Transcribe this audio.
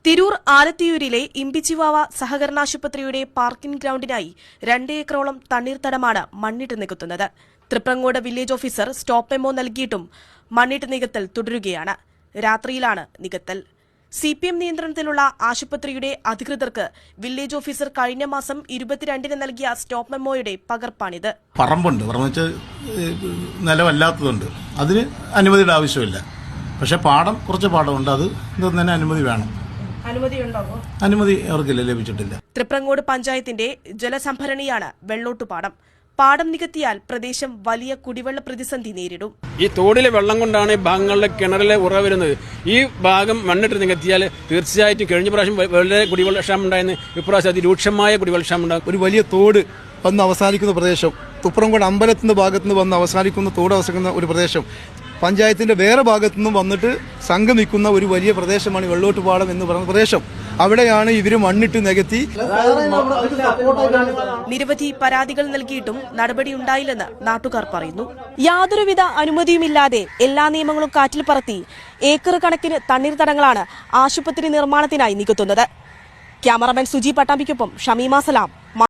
Tirur ആലത്തിയൂരിലെ Imbichibava സഹകരണാശുപത്രിയുടെ parking ഗ്രൌണ്ടിനായി 2 ഏക്കറോളം തണ്ണീർത്തടമാണ് മണ്ണിട്ട് നികത്തുന്നത്. Thriprangode village officer stop memo നൽകിയിട്ടും മണ്ണിട്ട് നികത്തൽ തുടരുകയാണ്. രാത്രിയിലാണ് നികത്തൽ. CPM നിയന്ത്രണത്തിലുള്ള ആശുപത്രിയുടെ അധികൃതർക്ക് വില്ലേജ് ഓഫീസർ കഴിഞ്ഞ മാസം 22-ന് നൽകിയ സ്റ്റോപ്പ് മെമ്മോയുടെ പകർപ്പാണിത്. പറമ്പുണ്ട്, പറഞ്ഞ നിലമല്ലാത്തതുണ്ട്, അതിന് അനുമതിയുടെ ആവശ്യമില്ല. പക്ഷെ കുറച്ച് പാടമുണ്ട്, അത് തന്നെ അനുമതി വേണം. അനുമതി അവർക്കില്ല, ലഭിച്ചിട്ടില്ല. തൃപ്രങ്ങോട് പഞ്ചായത്തിന്റെ ജലസംഭരണിയാണ് വെള്ളോട്ടുപാടം. പാടം നികത്തിയാൽ പ്രദേശം വലിയ കുടിവെള്ള പ്രതിസന്ധി നേരിടും. ഈ തോടിലെ വെള്ളം കൊണ്ടാണ് ഈ ഭാഗങ്ങളിലെ കിണറിലെ ഉറവ വരുന്നത്. ഈ ഭാഗം മണ്ണിട്ട് നികത്തിയാൽ തീർച്ചയായിട്ടും കഴിഞ്ഞ പ്രാവശ്യം വളരെ കുടിവെള്ളക്ഷാമം ഉണ്ടായിരുന്നു. ഇപ്രാവശ്യം അതിരൂക്ഷമായ കുടിവെള്ളക്ഷാമം ഉണ്ടാകും. ഒരു വലിയ തോട് വന്ന് അവസാനിക്കുന്ന പ്രദേശം, തുപ്രംകോട് അമ്പലത്തിന്റെ ഭാഗത്തുനിന്ന് വന്ന് അവസാനിക്കുന്ന തോട് അവസാനിക്കുന്ന ഒരു പ്രദേശം, പഞ്ചായത്തിന്റെ വേറെ ഭാഗത്തുനിന്നും വന്നിട്ട് സംഗമിക്കുന്ന ഒരു വലിയ പ്രദേശമാണ് വെള്ളോട്ടുപാടം എന്ന് പറയുന്ന പ്രദേശം. അവിടെയാണ് ഇവര് മണ്ണിട്ട് നികത്തി. നിരവധി പരാതികൾ നൽകിയിട്ടും നടപടിയുണ്ടായില്ലെന്ന് നാട്ടുകാർ പറയുന്നു. യാതൊരുവിധ അനുമതിയുമില്ലാതെ എല്ലാ നിയമങ്ങളും കാറ്റിൽ പറത്തി ഏക്കർ കണക്കിന് തണ്ണീർത്തടങ്ങളാണ് ആശുപത്രി നിർമ്മാണത്തിനായി നികത്തുന്നത്. ക്യാമറമാൻ സുജി പട്ടാമ്പിക്കൊപ്പം ഷമീമ സലാം,